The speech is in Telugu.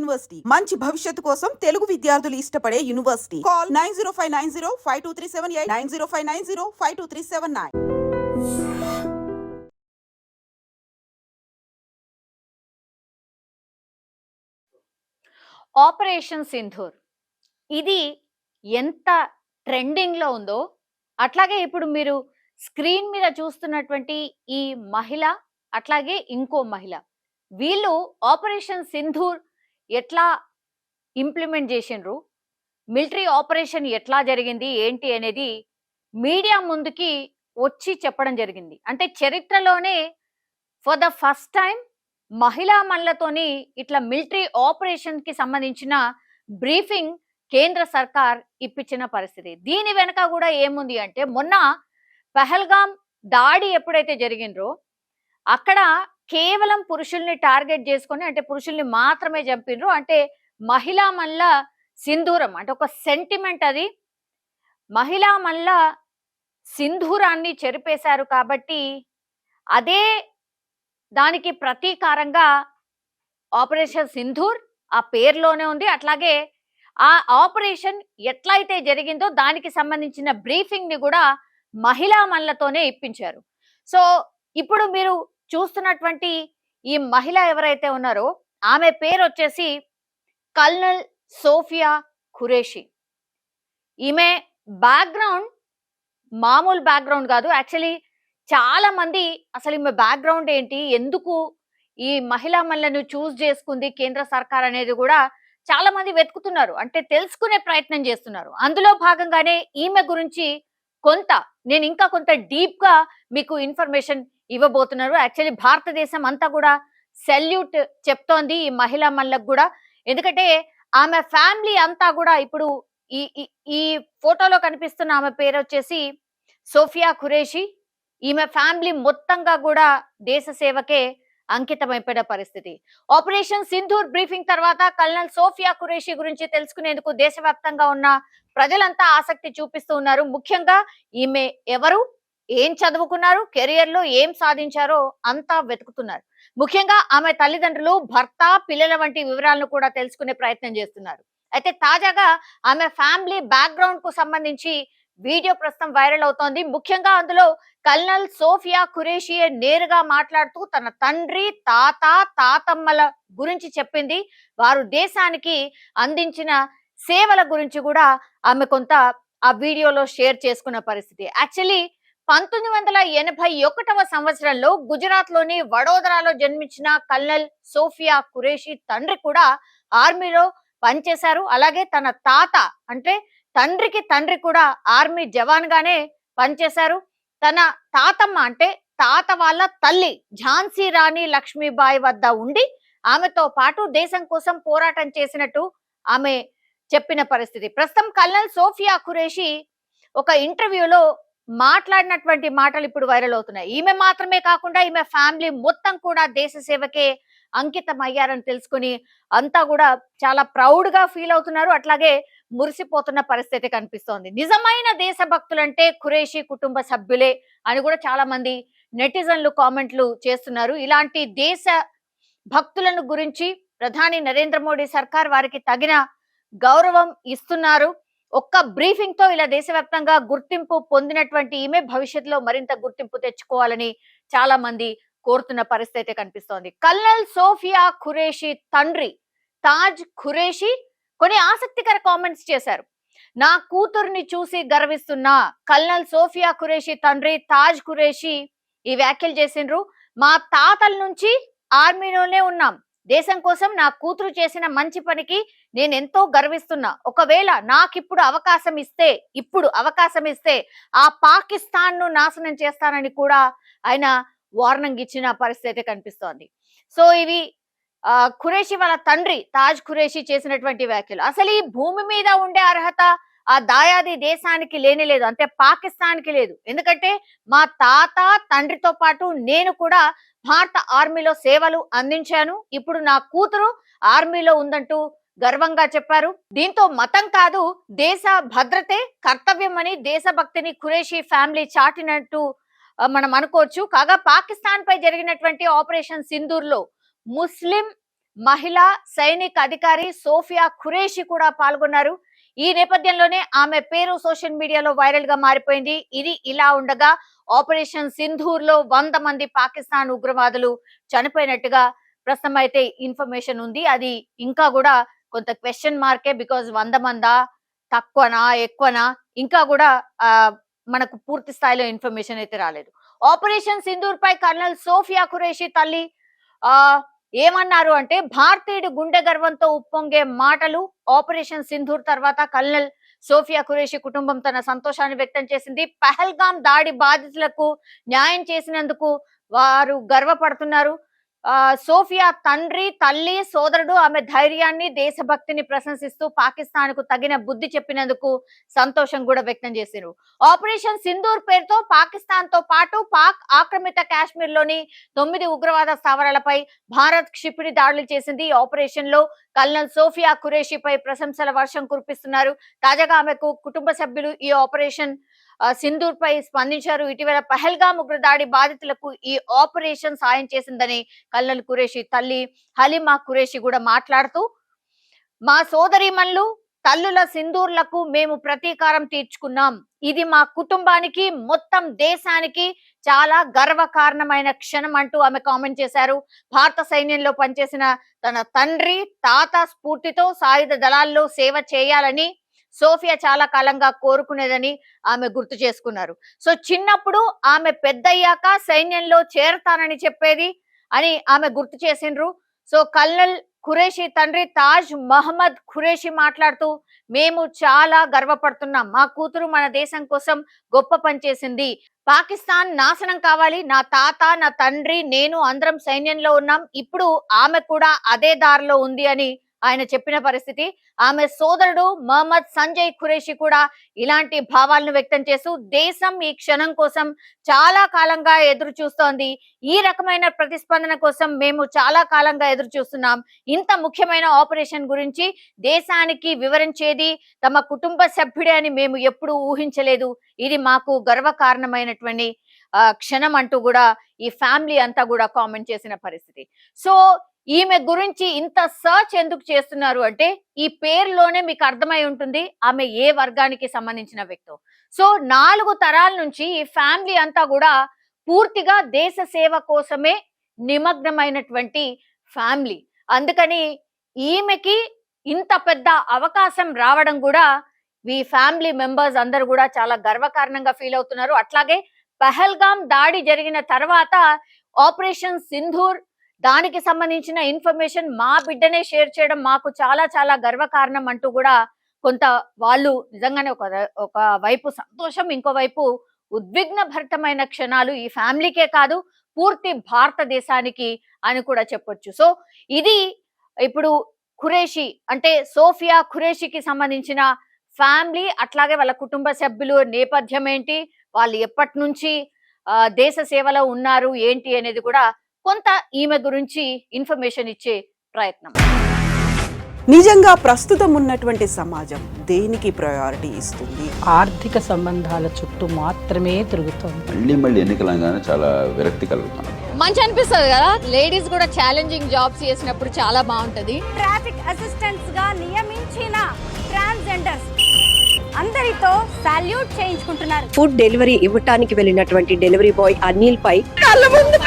యూనివర్సిటీ మంచి భవిష్యత్తు కోసం తెలుగు విద్యార్థులు ఇష్టపడే యూనివర్సిటీ. కాల్ 9059052378 9059052379. ఆపరేషన్ సింధూర్ ఇది ఎంత ట్రెండింగ్ లో ఉందో అట్లాగే ఇప్పుడు మీరు స్క్రీన్ మీద చూస్తున్నటువంటి ఈ మహిళ అట్లాగే ఇంకో మహిళ వీళ్ళు ఆపరేషన్ సింధూర్ ఎట్లా ఇంప్లిమెంట్ చేసిండ్రు, మిలిటరీ ఆపరేషన్ ఎట్లా జరిగింది ఏంటి అనేది మీడియా ముందుకి వచ్చి చెప్పడం జరిగింది. అంటే చరిత్రలోనే ఫర్ ద ఫస్ట్ టైం మహిళా మహిళతోని ఇట్లా మిలిటరీ ఆపరేషన్ కి సంబంధించిన బ్రీఫింగ్ కేంద్ర సర్కార్ ఇప్పించిన పరిస్థితి. దీని వెనక కూడా ఏముంది అంటే మొన్న పహల్గామ్ దాడి ఎప్పుడైతే జరిగిందో అక్కడ కేవలం పురుషుల్ని టార్గెట్ చేసుకొని, అంటే పురుషుల్ని మాత్రమే చంపినరు. అంటే మహిళా మల్ల సింధూరం అంటే ఒక సెంటిమెంట్, అది మహిళా మల్ల సింధూరాన్ని చెరిపేశారు కాబట్టి అదే దానికి ప్రతీకారంగా ఆపరేషన్ సింధూర్ ఆ పేరులోనే ఉంది. అట్లాగే ఆ ఆపరేషన్ ఎట్లయితే జరిగిందో దానికి సంబంధించిన బ్రీఫింగ్ ని కూడా మహిళా మల్లతోనే ఇప్పించారు. సో ఇప్పుడు మీరు చూస్తున్నటువంటి ఈ మహిళ ఎవరైతే ఉన్నారో ఆమె పేరు వచ్చేసి కల్నల్ సోఫియా ఖురేషి. ఈమె బ్యాక్గ్రౌండ్ మామూలు బ్యాక్గ్రౌండ్ కాదు. యాక్చువల్లీ చాలా మంది అసలు ఈమె బ్యాక్గ్రౌండ్ ఏంటి, ఎందుకు ఈ మహిళా మల్లను చూస్ చేసుకుంది కేంద్ర సర్కార్ అనేది కూడా చాలా మంది వెతుకుతున్నారు, అంటే తెలుసుకునే ప్రయత్నం చేస్తున్నారు. అందులో భాగంగానే ఈమె గురించి నేను ఇంకా కొంత డీప్ గా మీకు ఇన్ఫర్మేషన్ ఇవ్వబోతున్నారు. యాక్చువల్లీ భారతదేశం అంతా కూడా సెల్యూట్ చెప్తోంది ఈ మహిళా మల్లకు కూడా. ఎందుకంటే ఆమె ఫ్యామిలీ అంతా కూడా ఇప్పుడు ఈ ఫోటోలో కనిపిస్తున్న ఆమె పేరు వచ్చేసి సోఫియా ఖురేషి. ఈమె ఫ్యామిలీ మొత్తంగా కూడా దేశ సేవకే అంకితమైపోయిన పరిస్థితి. ఆపరేషన్ సింధూర్ బ్రీఫింగ్ తర్వాత కల్నల్ సోఫియా ఖురేషి గురించి తెలుసుకునేందుకు దేశవ్యాప్తంగా ఉన్న ప్రజలంతా ఆసక్తి చూపిస్తూ ఉన్నారు. ముఖ్యంగా ఈమె ఎవరు, ఏం చదువుకున్నారు, కెరియర్ లో ఏం సాధించారో అంతా వెతుకుతున్నారు. ముఖ్యంగా ఆమె తల్లిదండ్రులు, భర్త, పిల్లల వంటి వివరాలను కూడా తెలుసుకునే ప్రయత్నం చేస్తున్నారు. అయితే తాజాగా ఆమె ఫ్యామిలీ బ్యాక్గ్రౌండ్ కు సంబంధించి వీడియో ప్రస్తుతం వైరల్ అవుతోంది. ముఖ్యంగా అందులో కల్నల్ సోఫియా ఖురేషి నేరుగా మాట్లాడుతూ తన తండ్రి, తాతమ్మల గురించి చెప్పింది. వారు దేశానికి అందించిన సేవల గురించి కూడా ఆమె కొంత ఆ వీడియోలో షేర్ చేసుకున్న పరిస్థితి. యాక్చువల్లీ 1981వ సంవత్సరంలో గుజరాత్ లోని వడోదరాలో జన్మించిన కల్నల్ సోఫియా ఖురేషి తండ్రి కూడా ఆర్మీలో పనిచేశారు. అలాగే తన తాత అంటే తండ్రికి తండ్రి కూడా ఆర్మీ జవాన్ గానే పనిచేశారు. తన తాతమ్మ అంటే తాత వాళ్ళ తల్లి ఝాన్సీ రాణి లక్ష్మీబాయి వద్ద ఉండి ఆమెతో పాటు దేశం కోసం పోరాటం చేసినట్టు ఆమె చెప్పిన పరిస్థితి. ప్రస్తుతం కల్నల్ సోఫియా ఖురేషి ఒక ఇంటర్వ్యూలో మాట్లాడినటువంటి మాటలు ఇప్పుడు వైరల్ అవుతున్నాయి. ఈమె మాత్రమే కాకుండా ఈమె ఫ్యామిలీ మొత్తం కూడా దేశ సేవకే అంకితం అయ్యారని తెలుసుకుని అంతా కూడా చాలా ప్రౌడ్ గా ఫీల్ అవుతున్నారు. అట్లాగే మురిసిపోతున్న పరిస్థితి కనిపిస్తోంది. నిజమైన దేశభక్తులంటే ఖురేషి కుటుంబ సభ్యులే అని కూడా చాలా మంది నెటిజన్లు కామెంట్లు చేస్తున్నారు. ఇలాంటి దేశ భక్తులను గురించి ప్రధాని నరేంద్ర మోడీ సర్కార్ వారికి తగిన గౌరవం ఇస్తున్నారు. ఒక్క బ్రీఫింగ్ తో ఇలా దేశవ్యాప్తంగా గుర్తింపు పొందినటువంటి ఈమె భవిష్యత్తులో మరింత గుర్తింపు తెచ్చుకోవాలని చాలా మంది కోరుతున్న పరిస్థితి కనిపిస్తోంది. కల్నల్ సోఫియా ఖురేషి తండ్రి తాజ్ ఖురేషి కొన్ని ఆసక్తికర కామెంట్స్ చేశారు. నా కూతుర్ని చూసి గర్విస్తున్నా. కల్నల్ సోఫియా ఖురేషి తండ్రి తాజ్ ఖురేషి ఈ వ్యాఖ్యలు చేసిండ్రు. మా తాతల నుంచి ఆర్మీలోనే ఉన్నాం. దేశం కోసం నా కూతురు చేసిన మంచి పనికి నేను ఎంతో గర్విస్తున్నా. ఒకవేళ నాకిప్పుడు అవకాశం ఇస్తే ఆ పాకిస్తాన్ ను నాశనం చేస్తానని కూడా ఆయన వార్నింగ్ ఇచ్చిన పరిస్థితి కనిపిస్తోంది. సో ఇవి ఖురేషి వాళ్ళ తండ్రి తాజ్ ఖురేషి చేసినటువంటి వ్యాఖ్యలు. అసలు ఈ భూమి మీద ఉండే అర్హత ఆ దాయాది దేశానికి లేనే లేదు, అంటే పాకిస్తాన్ కి లేదు. ఎందుకంటే మా తాత తండ్రితో పాటు నేను కూడా భారత ఆర్మీలో సేవలు అందించాను. ఇప్పుడు నా కూతురు ఆర్మీలో ఉందంటూ గర్వంగా చెప్పారు. దీంతో మతం కాదు, దేశ భద్రతే కర్తవ్యం అని దేశభక్తిని ఖురేషి ఫ్యామిలీ చాటినట్టు మనం అనుకోవచ్చు. కాగా పాకిస్తాన్ పై జరిగినటువంటి ఆపరేషన్ సింధూర్ లో ముస్లిం మహిళా సైనిక అధికారి సోఫియా ఖురేషి కూడా పాల్గొన్నారు. ఈ నేపథ్యంలోనే ఆమె పేరు సోషల్ మీడియాలో వైరల్ గా మారిపోయింది. ఇది ఇలా ఉండగా ఆపరేషన్ సింధూర్ లో 100 మంది పాకిస్తాన్ ఉగ్రవాదులు చనిపోయినట్టుగా ప్రస్తుతం అయితే ఇన్ఫర్మేషన్ ఉంది. అది ఇంకా కూడా కొంత క్వశ్చన్ మార్కే. బికాజ్ 100 మందా, తక్కువనా, ఎక్కువనా, ఇంకా కూడా మనకు పూర్తి స్థాయిలో ఇన్ఫర్మేషన్ అయితే రాలేదు. ఆపరేషన్ సింధూర్ పై కర్నల్ సోఫియా ఖురేషి తల్లి ఏమన్నారు అంటే, భారతీయుడు గుండె గర్వంతో ఉప్పొంగే మాటలు. ఆపరేషన్ సింధూర్ తర్వాత కల్నల్ సోఫియా ఖురేషి కుటుంబం తన సంతోషాన్ని వ్యక్తం చేసింది. పహల్గాం దాడి బాధితులకు న్యాయం చేసినందుకు వారు గర్వపడుతున్నారు. సోఫియా తండ్రి, తల్లి, సోదరుడు ఆమె ధైర్యాన్ని, దేశభక్తిని ప్రశంసిస్తూ పాకిస్తాన్ కు తగిన బుద్ధి చెప్పినందుకు సంతోషం కూడా వ్యక్తం చేశారు. ఆపరేషన్ సింధూర్ పేరుతో పాకిస్తాన్ తో పాటు పాక్ ఆక్రమిత కాశ్మీర్ లోని 9 ఉగ్రవాద స్థావరాలపై భారత్ క్షిపణి దాడులు చేసింది. ఈ ఆపరేషన్ లో కల్నల్ సోఫియా ఖురేషిపై ప్రశంసల వర్షం కురిపిస్తున్నారు. తాజాగా ఆమెకు కుటుంబ సభ్యులు ఈ ఆపరేషన్ సింధూర్ పై స్పందించారు. ఇటీవల పహల్గాం ఉగ్రదాడి బాధితులకు ఈ ఆపరేషన్ సాయం చేసిందని కల్నల్ ఖురేషి తల్లి హలీమా ఖురేషి కూడా మాట్లాడుతూ, మా సోదరీమణులు తల్లుల సింధూర్లకు మేము ప్రతీకారం తీర్చుకున్నాం. ఇది మా కుటుంబానికి, మొత్తం దేశానికి చాలా గర్వకారణమైన క్షణం అంటూ ఆమె కామెంట్ చేశారు. భారత సైన్యంలో పనిచేసిన తన తండ్రి, తాత స్ఫూర్తితో సాయుధ దళాల్లో సేవ చేయాలని సోఫియా చాలా కాలంగా కోరుకునేదని ఆమె గుర్తు చేసుకున్నారు. సో చిన్నప్పుడు ఆమె పెద్దయ్యాక సైన్యంలో చేరతానని చెప్పేది అని ఆమె గుర్తు చేసిండ్రు. సో కల్నల్ ఖురేషి తండ్రి తాజ్ మహమ్మద్ ఖురేషి మాట్లాడుతూ, మేము చాలా గర్వపడుతున్నాం. మా కూతురు మన దేశం కోసం గొప్ప పని చేసింది. పాకిస్తాన్ నాశనం కావాలి. నా తాత, నా తండ్రి, నేను అందరం సైన్యంలో ఉన్నాం. ఇప్పుడు ఆమె కూడా అదే దారిలో ఉంది అని ఆయన చెప్పిన పరిస్థితి. ఆమె సోదరుడు మహమ్మద్ సంజయ్ ఖురేషి కూడా ఇలాంటి భావాలను వ్యక్తం చేస్తూ, దేశం ఈ క్షణం కోసం చాలా కాలంగా ఎదురు చూస్తోంది. ఈ రకమైన ప్రతిస్పందన కోసం మేము చాలా కాలంగా ఎదురు చూస్తున్నాం. ఇంత ముఖ్యమైన ఆపరేషన్ గురించి దేశానికి వివరించేది తమ కుటుంబ సభ్యుడే అని మేము ఎప్పుడూ ఊహించలేదు. ఇది మాకు గర్వకారణమైనటువంటి క్షణం అంటూ కూడా ఈ ఫ్యామిలీ అంతా కూడా కామెంట్ చేసిన పరిస్థితి. సో ఈమె గురించి ఇంత సర్చ్ ఎందుకు చేస్తున్నారు అంటే, ఈ పేరులోనే మీకు అర్థమై ఉంటుంది ఆమె ఏ వర్గానికి సంబంధించిన వ్యక్తో. సో 4 తరాల నుంచి ఈ ఫ్యామిలీ అంతా కూడా పూర్తిగా దేశ సేవ కోసమే నిమగ్నమైనటువంటి ఫ్యామిలీ. అందుకని ఈమెకి ఇంత పెద్ద అవకాశం రావడం కూడా ఈ ఫ్యామిలీ మెంబర్స్ అందరూ కూడా చాలా గర్వకారణంగా ఫీల్ అవుతున్నారు. అట్లాగే పహల్గాం దాడి జరిగిన తర్వాత ఆపరేషన్ సింధూర్ దానికి సంబంధించిన ఇన్ఫర్మేషన్ మా బిడ్డనే షేర్ చేయడం మాకు చాలా చాలా గర్వకారణం అంటూ కూడా కొంత వాళ్ళు నిజంగానే ఒక వైపు సంతోషం, ఇంకోవైపు ఉద్విగ్న భరితమైన క్షణాలు ఈ ఫ్యామిలీకే కాదు పూర్తి భారతదేశానికి అని కూడా చెప్పొచ్చు. సో ఇది ఇప్పుడు ఖురేషి అంటే సోఫియా ఖురేషికి సంబంధించిన ఫ్యామిలీ, అట్లాగే వాళ్ళ కుటుంబ సభ్యులు నేపథ్యం ఏంటి, వాళ్ళు ఎప్పటి నుంచి దేశ సేవలో ఉన్నారు ఏంటి అనేది కూడా కొంత ఈమె గురించి ఇన్ఫర్మేషన్ ఇచ్చే ప్రయత్నం. నిజంగా ప్రస్తుతం ఉన్నటువంటి సమాజం దేనికి ప్రయారిటీ ఇస్తుంది? ఆర్థిక సంబంధాల చుట్టూ మాత్రమే తిరుగుతోంది. మళ్ళీ ఎన్నికలంగానే చాలా విరక్తి కలుగుతున్నాం. మంచి అనిపిస్తుంది కదా, లేడీస్ కూడా ఛాలెంజింగ్ జాబ్స్ చేసినప్పుడు చాలా బాగుంటది. ట్రాఫిక్ అసిస్టెంట్స్ గా నియమించిన ట్రాన్స్జెండర్స్ అందరితో సాల్యూట్ చేయించుకుంటున్నారు. ఫుడ్ డెలివరీ ఇవ్వటానికి వెళ్ళినటువంటి డెలివరీ బాయ్ అనిల్ పై కళ్ళ ముందు